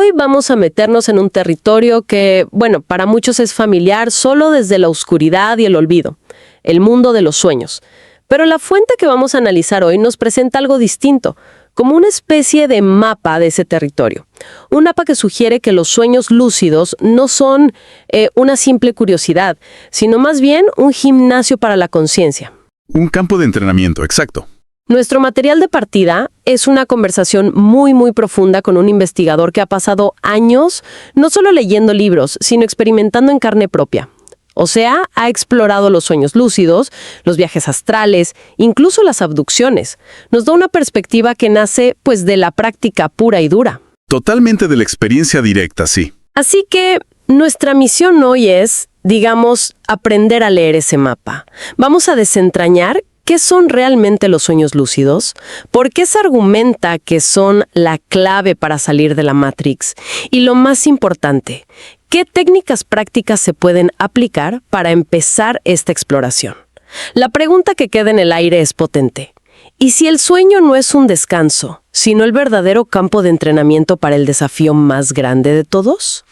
hoy vamos a meternos en un territorio que, bueno, para muchos es familiar solo desde la oscuridad y el olvido, el mundo de los sueños. Pero la fuente que vamos a analizar hoy nos presenta algo distinto, como una especie de mapa de ese territorio. Un mapa que sugiere que los sueños lúcidos no son una simple curiosidad, sino más bien un gimnasio para la conciencia. Un campo de entrenamiento, exacto. Nuestro material de partida es una conversación muy profunda con un investigador que ha pasado años no solo leyendo libros, sino experimentando en carne propia. O sea, ha explorado los sueños lúcidos, los viajes astrales, incluso las abducciones. Nos da una perspectiva que nace, pues, de la práctica pura y dura. Totalmente de la experiencia directa, sí. Así que nuestra misión hoy es, digamos, aprender a leer ese mapa. Vamos a desentrañar ¿qué son realmente los sueños lúcidos? ¿Por qué se argumenta que son la clave para salir de la Matrix? Y lo más importante, ¿qué técnicas prácticas se pueden aplicar para empezar esta exploración? La pregunta que queda en el aire es potente. ¿Y si el sueño no es un descanso, sino el verdadero campo de entrenamiento para el desafío más grande de todos?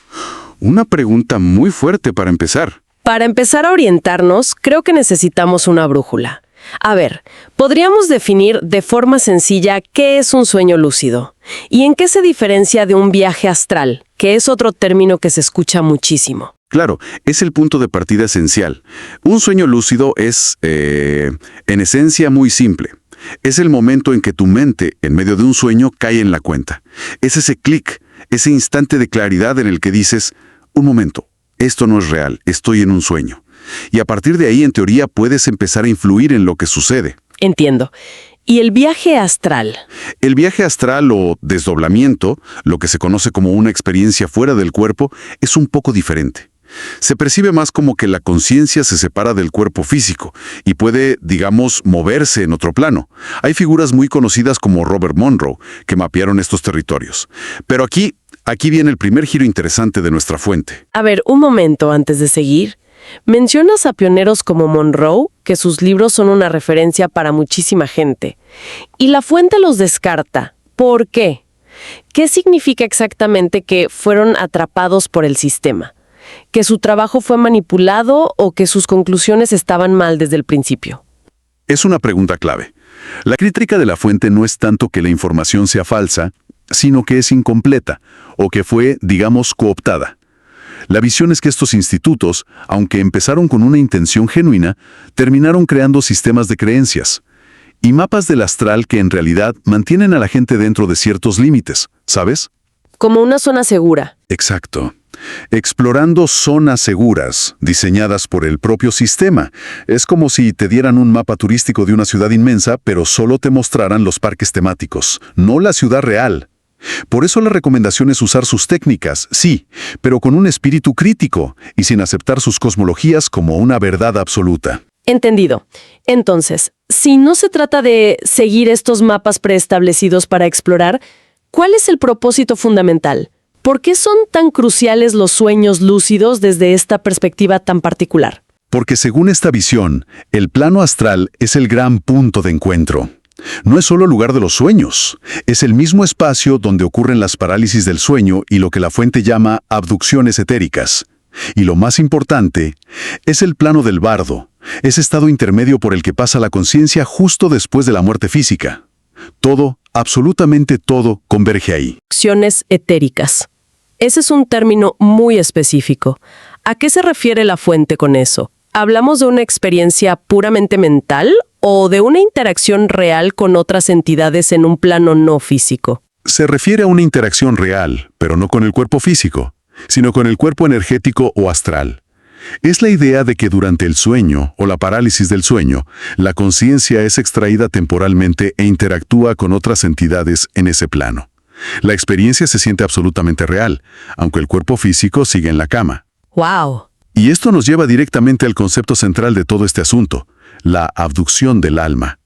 Una pregunta muy fuerte para empezar. Para empezar a orientarnos, creo que necesitamos una brújula. A ver, podríamos definir de forma sencilla qué es un sueño lúcido y en qué se diferencia de un viaje astral, que es otro término que se escucha muchísimo. Claro, es el punto de partida esencial. Un sueño lúcido es, en esencia, muy simple. Es el momento en que tu mente, en medio de un sueño, cae en la cuenta. Es ese clic, ese instante de claridad en el que dices, un momento, esto no es real, estoy en un sueño. Y a partir de ahí, en teoría, puedes empezar a influir en lo que sucede. Entiendo. ¿Y el viaje astral? El viaje astral o desdoblamiento, lo que se conoce como una experiencia fuera del cuerpo, es un poco diferente. Se percibe más como que la conciencia se separa del cuerpo físico y puede, digamos, moverse en otro plano. Hay figuras muy conocidas como Robert Monroe que mapearon estos territorios. Pero aquí viene el primer giro interesante de nuestra fuente. A ver, un momento antes de seguir. Mencionas a pioneros como Monroe, que sus libros son una referencia para muchísima gente. Y la fuente los descarta. ¿Por qué? ¿Qué significa exactamente que fueron atrapados por el sistema? ¿Que su trabajo fue manipulado o que sus conclusiones estaban mal desde el principio? Es una pregunta clave. La crítica de la fuente no es tanto que la información sea falsa, sino que es incompleta o que fue, digamos, cooptada. La visión es que estos institutos, aunque empezaron con una intención genuina, terminaron creando sistemas de creencias y mapas del astral que en realidad mantienen a la gente dentro de ciertos límites, ¿sabes? Como una zona segura. Exacto. Explorando zonas seguras, diseñadas por el propio sistema. Es como si te dieran un mapa turístico de una ciudad inmensa, pero solo te mostraran los parques temáticos, no la ciudad real. Por eso la recomendación es usar sus técnicas, sí, pero con un espíritu crítico y sin aceptar sus cosmologías como una verdad absoluta. Entendido. Entonces, si no se trata de seguir estos mapas preestablecidos para explorar, ¿cuál es el propósito fundamental? ¿Por qué son tan cruciales los sueños lúcidos desde esta perspectiva tan particular? Porque según esta visión, el plano astral es el gran punto de encuentro. No es solo el lugar de los sueños, es el mismo espacio donde ocurren las parálisis del sueño y lo que la fuente llama abducciones etéricas. Y lo más importante, es el plano del bardo, ese estado intermedio por el que pasa la conciencia justo después de la muerte física. Todo, absolutamente todo, converge ahí. Abducciones etéricas. Ese es un término muy específico. ¿A qué se refiere la fuente con eso? ¿Hablamos de una experiencia puramente mental o de una interacción real con otras entidades en un plano no físico? Se refiere a una interacción real, pero no con el cuerpo físico, sino con el cuerpo energético o astral. Es la idea de que durante el sueño o la parálisis del sueño, la conciencia es extraída temporalmente e interactúa con otras entidades en ese plano. La experiencia se siente absolutamente real, aunque el cuerpo físico sigue en la cama. ¡Wow! Y esto nos lleva directamente al concepto central de todo este asunto, la abducción del alma.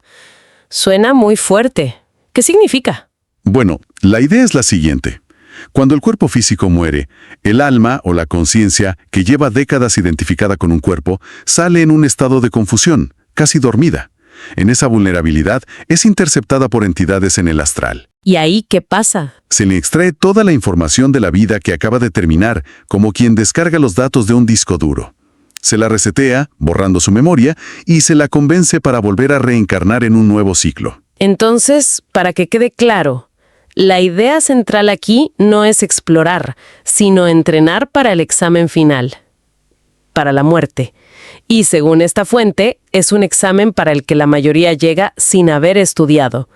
Suena muy fuerte. ¿Qué significa? Bueno, la idea es la siguiente. Cuando el cuerpo físico muere, el alma o la conciencia, que lleva décadas identificada con un cuerpo, sale en un estado de confusión, casi dormida. En esa vulnerabilidad es interceptada por entidades en el astral. ¿Y ahí qué pasa? Se le extrae toda la información de la vida que acaba de terminar, como quien descarga los datos de un disco duro. Se la resetea, borrando su memoria, y se la convence para volver a reencarnar en un nuevo ciclo. Entonces, para que quede claro, la idea central aquí no es explorar, sino entrenar para el examen final, para la muerte. Y según esta fuente, es un examen para el que la mayoría llega sin haber estudiado,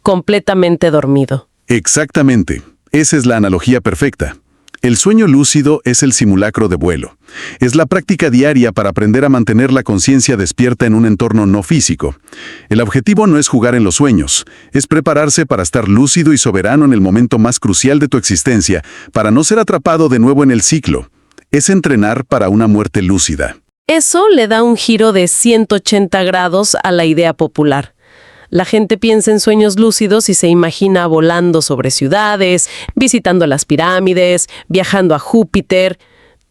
completamente dormido. Exactamente. Esa es la analogía perfecta. El sueño lúcido es el simulacro de vuelo. Es la práctica diaria para aprender a mantener la conciencia despierta en un entorno no físico. El objetivo no es jugar en los sueños, es prepararse para estar lúcido y soberano en el momento más crucial de tu existencia, para no ser atrapado de nuevo en el ciclo. Es entrenar para una muerte lúcida. Eso le da un giro de 180 grados a la idea popular. La gente piensa en sueños lúcidos y se imagina volando sobre ciudades, visitando las pirámides, viajando a Júpiter.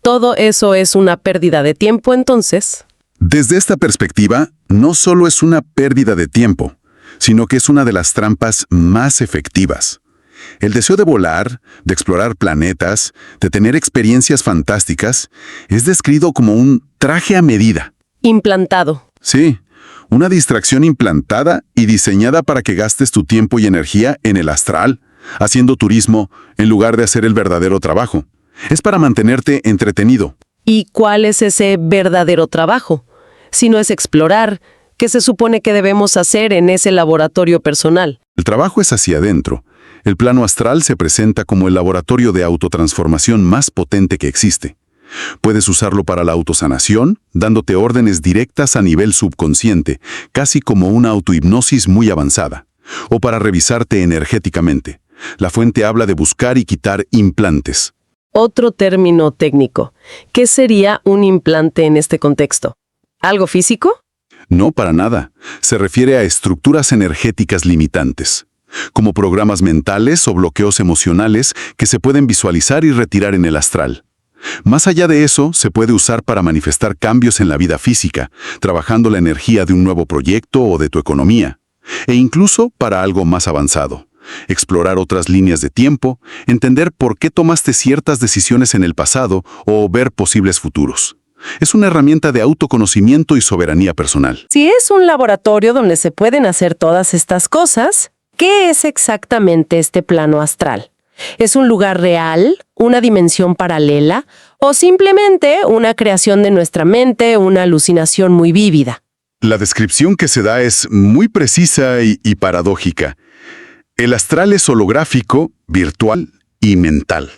Todo eso es una pérdida de tiempo, entonces. Desde esta perspectiva, no solo es una pérdida de tiempo, sino que es una de las trampas más efectivas. El deseo de volar, de explorar planetas, de tener experiencias fantásticas, es descrito como un traje a medida. Implantado. Sí, una distracción implantada y diseñada para que gastes tu tiempo y energía en el astral, haciendo turismo, en lugar de hacer el verdadero trabajo. Es para mantenerte entretenido. ¿Y cuál es ese verdadero trabajo? Si no es explorar, ¿qué se supone que debemos hacer en ese laboratorio personal? El trabajo es hacia adentro. El plano astral se presenta como el laboratorio de autotransformación más potente que existe. Puedes usarlo para la autosanación, dándote órdenes directas a nivel subconsciente, casi como una autohipnosis muy avanzada. O para revisarte energéticamente. La fuente habla de buscar y quitar implantes. Otro término técnico. ¿Qué sería un implante en este contexto? ¿Algo físico? No, para nada. Se refiere a estructuras energéticas limitantes, como programas mentales o bloqueos emocionales que se pueden visualizar y retirar en el astral. Más allá de eso, se puede usar para manifestar cambios en la vida física, trabajando la energía de un nuevo proyecto o de tu economía, e incluso para algo más avanzado. Explorar otras líneas de tiempo, entender por qué tomaste ciertas decisiones en el pasado o ver posibles futuros. Es una herramienta de autoconocimiento y soberanía personal. Si es un laboratorio donde se pueden hacer todas estas cosas, ¿qué es exactamente este plano astral? ¿Es un lugar real, una dimensión paralela, o simplemente una creación de nuestra mente, una alucinación muy vívida? La descripción que se da es muy precisa y paradójica. El astral es holográfico, virtual y mental.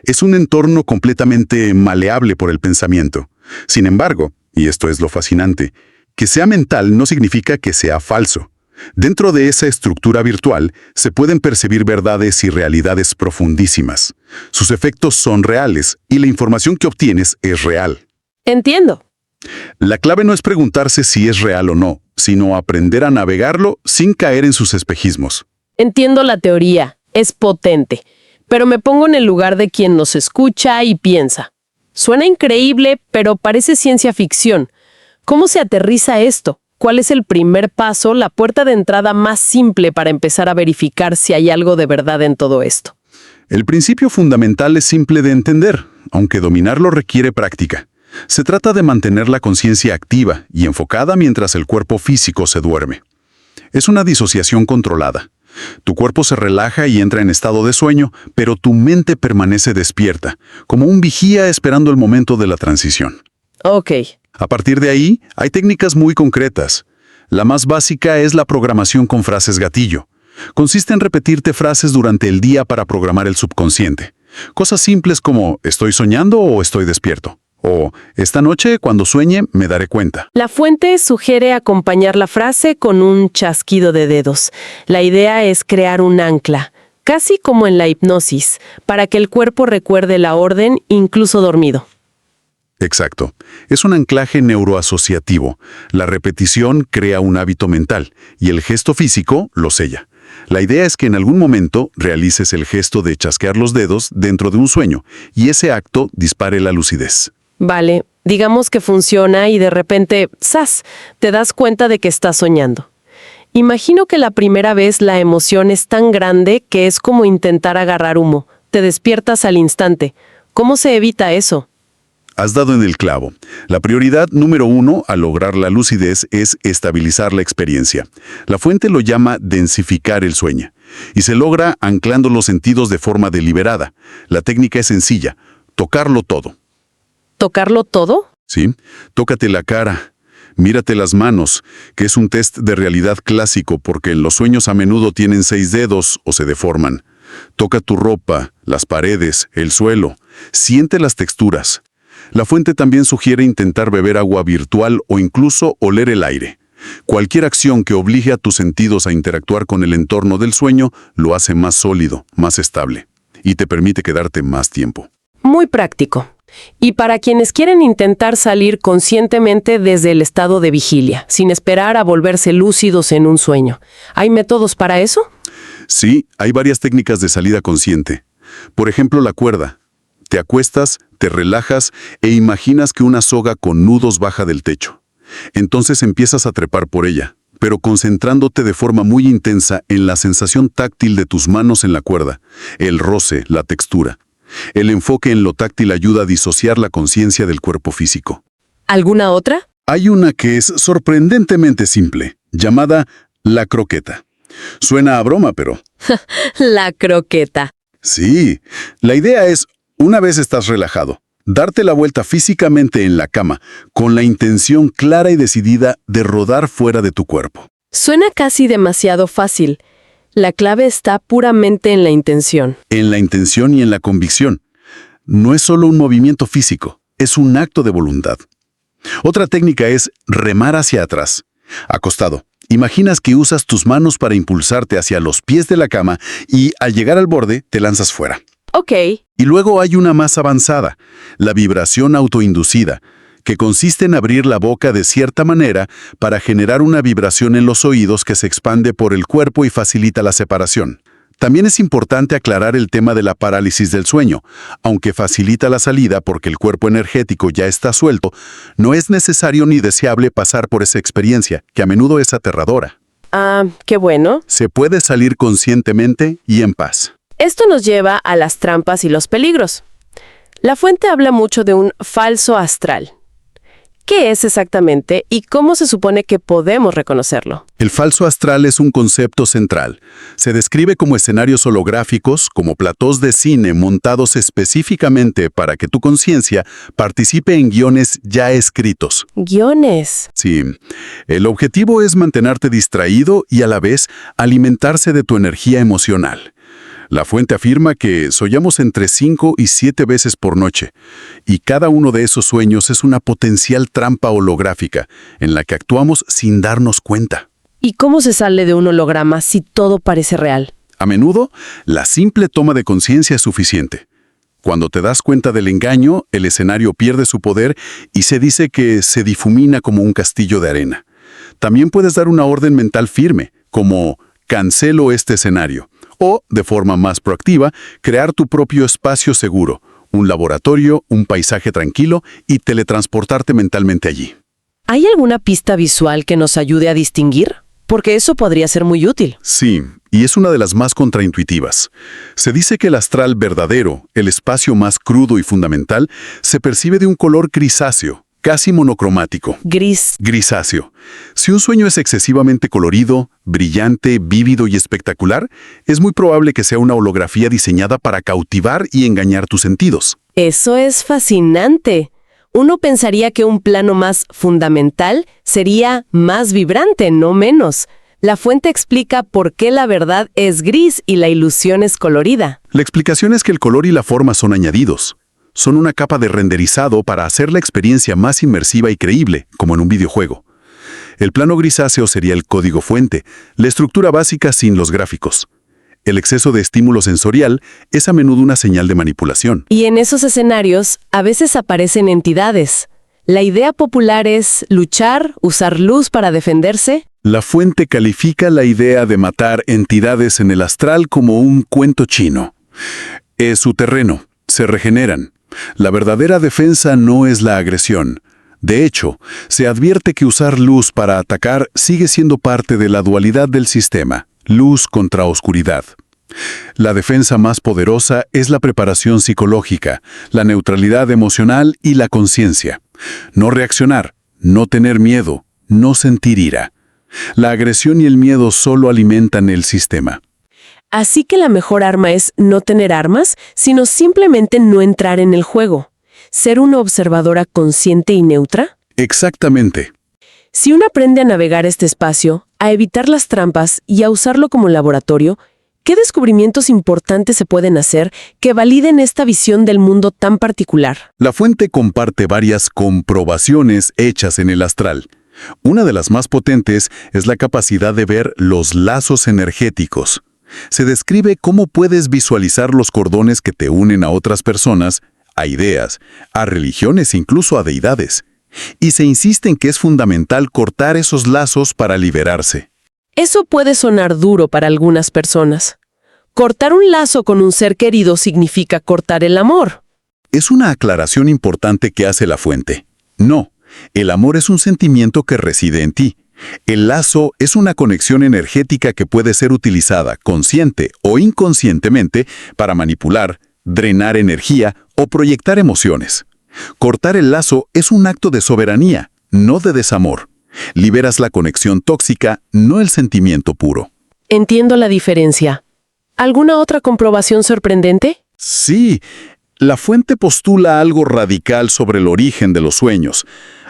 Es un entorno completamente maleable por el pensamiento. Sin embargo, y esto es lo fascinante, que sea mental no significa que sea falso. Dentro de esa estructura virtual se pueden percibir verdades y realidades profundísimas. Sus efectos son reales y la información que obtienes es real. Entiendo. La clave no es preguntarse si es real o no, sino aprender a navegarlo sin caer en sus espejismos. Entiendo la teoría, es potente, pero me pongo en el lugar de quien nos escucha y piensa. Suena increíble, pero parece ciencia ficción. ¿Cómo se aterriza esto? ¿Cuál es el primer paso, la puerta de entrada más simple para empezar a verificar si hay algo de verdad en todo esto? El principio fundamental es simple de entender, aunque dominarlo requiere práctica. Se trata de mantener la conciencia activa y enfocada mientras el cuerpo físico se duerme. Es una disociación controlada. Tu cuerpo se relaja y entra en estado de sueño, pero tu mente permanece despierta, como un vigía esperando el momento de la transición. Ok. A partir de ahí, hay técnicas muy concretas. La más básica es la programación con frases gatillo. Consiste en repetirte frases durante el día para programar el subconsciente. Cosas simples como ¿estoy soñando o estoy despierto? O esta noche, cuando sueñe, me daré cuenta. La fuente sugiere acompañar la frase con un chasquido de dedos. La idea es crear un ancla, casi como en la hipnosis, para que el cuerpo recuerde la orden incluso dormido. Exacto. Es un anclaje neuroasociativo. La repetición crea un hábito mental y el gesto físico lo sella. La idea es que en algún momento realices el gesto de chasquear los dedos dentro de un sueño y ese acto dispare la lucidez. Vale, digamos que funciona y de repente, ¡zas!, te das cuenta de que estás soñando. Imagino que la primera vez la emoción es tan grande que es como intentar agarrar humo. Te despiertas al instante. ¿Cómo se evita eso? Has dado en el clavo. La prioridad número 1 al lograr la lucidez es estabilizar la experiencia. La fuente lo llama densificar el sueño. Y se logra anclando los sentidos de forma deliberada. La técnica es sencilla. Tocarlo todo. ¿Tocarlo todo? ¿Sí? Tócate la cara. Mírate las manos, que es un test de realidad clásico porque los sueños a menudo tienen 6 dedos o se deforman. Toca tu ropa, las paredes, el suelo. Siente las texturas. La fuente también sugiere intentar beber agua virtual o incluso oler el aire. Cualquier acción que obligue a tus sentidos a interactuar con el entorno del sueño lo hace más sólido, más estable y te permite quedarte más tiempo. Muy práctico. Y para quienes quieren intentar salir conscientemente desde el estado de vigilia, sin esperar a volverse lúcidos en un sueño, ¿hay métodos para eso? Sí, hay varias técnicas de salida consciente. Por ejemplo, la cuerda. Te acuestas, te relajas e imaginas que una soga con nudos baja del techo. Entonces empiezas a trepar por ella, pero concentrándote de forma muy intensa en la sensación táctil de tus manos en la cuerda, el roce, la textura. El enfoque en lo táctil ayuda a disociar la conciencia del cuerpo físico. ¿Alguna otra? Hay una que es sorprendentemente simple, llamada la croqueta. Suena a broma, pero... La croqueta. Sí, la idea es, una vez estás relajado, darte la vuelta físicamente en la cama, con la intención clara y decidida de rodar fuera de tu cuerpo. Suena casi demasiado fácil. La clave está puramente en la intención. En la intención y en la convicción. No es solo un movimiento físico, es un acto de voluntad. Otra técnica es remar hacia atrás. Acostado, imaginas que usas tus manos para impulsarte hacia los pies de la cama y al llegar al borde te lanzas fuera. Ok. Y luego hay una más avanzada, la vibración autoinducida, que consiste en abrir la boca de cierta manera para generar una vibración en los oídos que se expande por el cuerpo y facilita la separación. También es importante aclarar el tema de la parálisis del sueño. Aunque facilita la salida porque el cuerpo energético ya está suelto, no es necesario ni deseable pasar por esa experiencia, que a menudo es aterradora. Ah, qué bueno. Se puede salir conscientemente y en paz. Esto nos lleva a las trampas y los peligros. La fuente habla mucho de un falso astral. ¿Qué es exactamente y cómo se supone que podemos reconocerlo? El falso astral es un concepto central. Se describe como escenarios holográficos, como platós de cine montados específicamente para que tu conciencia participe en guiones ya escritos. ¿Guiones? Sí. El objetivo es mantenerte distraído y a la vez alimentarse de tu energía emocional. La fuente afirma que soñamos entre 5 y 7 veces por noche, y cada uno de esos sueños es una potencial trampa holográfica en la que actuamos sin darnos cuenta. ¿Y cómo se sale de un holograma si todo parece real? A menudo, la simple toma de conciencia es suficiente. Cuando te das cuenta del engaño, el escenario pierde su poder y se dice que se difumina como un castillo de arena. También puedes dar una orden mental firme, como cancelo este escenario. O, de forma más proactiva, crear tu propio espacio seguro, un laboratorio, un paisaje tranquilo y teletransportarte mentalmente allí. ¿Hay alguna pista visual que nos ayude a distinguir? Porque eso podría ser muy útil. Sí, y es una de las más contraintuitivas. Se dice que el astral verdadero, el espacio más crudo y fundamental, se percibe de un color grisáceo, casi monocromático. Grisáceo. Si un sueño es excesivamente colorido, brillante, vívido y espectacular, es muy probable que sea una holografía diseñada para cautivar y engañar tus sentidos. Eso es fascinante. Uno pensaría que un plano más fundamental sería más vibrante, no menos. La fuente explica por qué la verdad es gris y la ilusión es colorida. La explicación es que el color y la forma son añadidos. Son una capa de renderizado para hacer la experiencia más inmersiva y creíble, como en un videojuego. El plano grisáceo sería el código fuente, la estructura básica sin los gráficos. El exceso de estímulo sensorial es a menudo una señal de manipulación. Y en esos escenarios, a veces aparecen entidades. La idea popular es luchar, usar luz para defenderse. La fuente califica la idea de matar entidades en el astral como un cuento chino. Es su terreno, se regeneran. La verdadera defensa no es la agresión. De hecho, se advierte que usar luz para atacar sigue siendo parte de la dualidad del sistema, luz contra oscuridad. La defensa más poderosa es la preparación psicológica, la neutralidad emocional y la conciencia. No reaccionar, no tener miedo, no sentir ira. La agresión y el miedo solo alimentan el sistema. Así que la mejor arma es no tener armas, sino simplemente no entrar en el juego. ¿Ser una observadora consciente y neutra? Exactamente. Si uno aprende a navegar este espacio, a evitar las trampas y a usarlo como laboratorio, ¿qué descubrimientos importantes se pueden hacer que validen esta visión del mundo tan particular? La fuente comparte varias comprobaciones hechas en el astral. Una de las más potentes es la capacidad de ver los lazos energéticos. Se describe cómo puedes visualizar los cordones que te unen a otras personas, a ideas, a religiones, incluso a deidades. Y se insiste en que es fundamental cortar esos lazos para liberarse. Eso puede sonar duro para algunas personas. Cortar un lazo con un ser querido significa cortar el amor. Es una aclaración importante que hace la fuente. No, el amor es un sentimiento que reside en ti. El lazo es una conexión energética que puede ser utilizada consciente o inconscientemente para manipular, drenar energía o proyectar emociones. Cortar el lazo es un acto de soberanía, no de desamor. Liberas la conexión tóxica, no el sentimiento puro. Entiendo la diferencia. ¿Alguna otra comprobación sorprendente? Sí, la fuente postula algo radical sobre el origen de los sueños.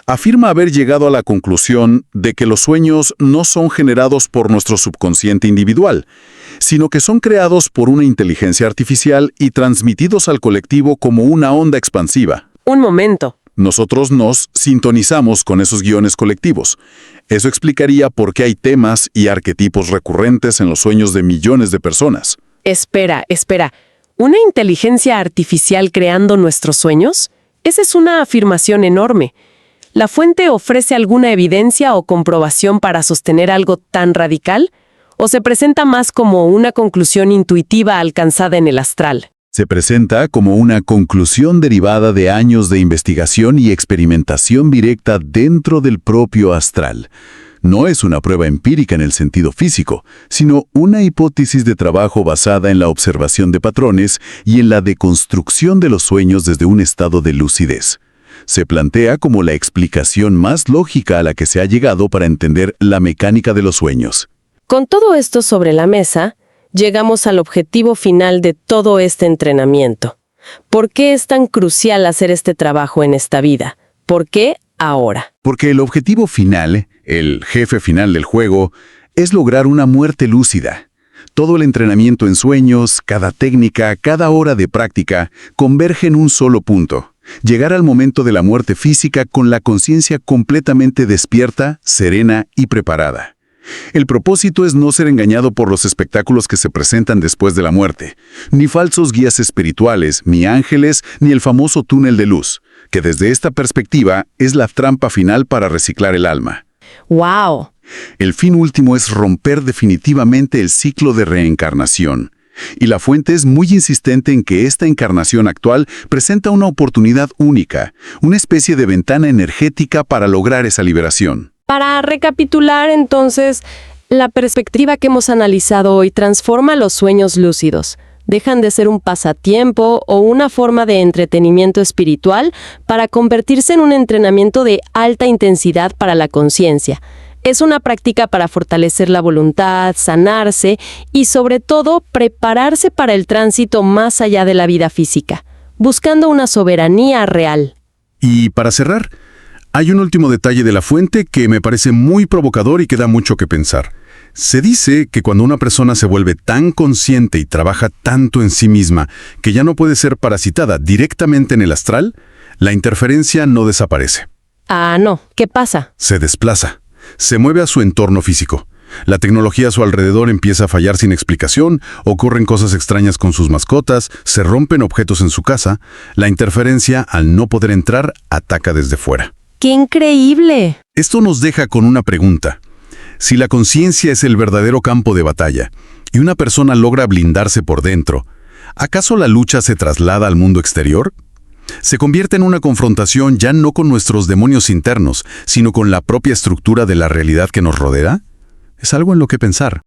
Afirma haber llegado a la conclusión de que los sueños no son generados por nuestro subconsciente individual, sino que son creados por una inteligencia artificial y transmitidos al colectivo como una onda expansiva. Un momento. Nosotros nos sintonizamos con esos guiones colectivos. Eso explicaría por qué hay temas y arquetipos recurrentes en los sueños de millones de personas. Espera. ¿Una inteligencia artificial creando nuestros sueños? Esa es una afirmación enorme. ¿La fuente ofrece alguna evidencia o comprobación para sostener algo tan radical? ¿O se presenta más como una conclusión intuitiva alcanzada en el astral? Se presenta como una conclusión derivada de años de investigación y experimentación directa dentro del propio astral. No es una prueba empírica en el sentido físico, sino una hipótesis de trabajo basada en la observación de patrones y en la deconstrucción de los sueños desde un estado de lucidez. Se plantea como la explicación más lógica a la que se ha llegado para entender la mecánica de los sueños. Con todo esto sobre la mesa, llegamos al objetivo final de todo este entrenamiento. ¿Por qué es tan crucial hacer este trabajo en esta vida? ¿Por qué ahora? Porque el objetivo final, el jefe final del juego, es lograr una muerte lúcida. Todo el entrenamiento en sueños, cada técnica, cada hora de práctica, converge en un solo punto. Llegar al momento de la muerte física con la conciencia completamente despierta, serena y preparada. El propósito es no ser engañado por los espectáculos que se presentan después de la muerte, ni falsos guías espirituales, ni ángeles, ni el famoso túnel de luz, que desde esta perspectiva es la trampa final para reciclar el alma. ¡Wow! El fin último es romper definitivamente el ciclo de reencarnación. Y la fuente es muy insistente en que esta encarnación actual presenta una oportunidad única, una especie de ventana energética para lograr esa liberación. Para recapitular, entonces, la perspectiva que hemos analizado hoy transforma los sueños lúcidos. Dejan de ser un pasatiempo o una forma de entretenimiento espiritual para convertirse en un entrenamiento de alta intensidad para la conciencia. Es una práctica para fortalecer la voluntad, sanarse y, sobre todo, prepararse para el tránsito más allá de la vida física, buscando una soberanía real. Y para cerrar, hay un último detalle de la fuente que me parece muy provocador y que da mucho que pensar. Se dice que cuando una persona se vuelve tan consciente y trabaja tanto en sí misma que ya no puede ser parasitada directamente en el astral, la interferencia no desaparece. Ah, no. ¿Qué pasa? Se desplaza. Se mueve a su entorno físico. La tecnología a su alrededor empieza a fallar sin explicación, ocurren cosas extrañas con sus mascotas, se rompen objetos en su casa. La interferencia, al no poder entrar, ataca desde fuera. ¡Qué increíble! Esto nos deja con una pregunta. Si la conciencia es el verdadero campo de batalla y una persona logra blindarse por dentro, ¿acaso la lucha se traslada al mundo exterior? Se convierte en una confrontación ya no con nuestros demonios internos, sino con la propia estructura de la realidad que nos rodea. Es algo en lo que pensar.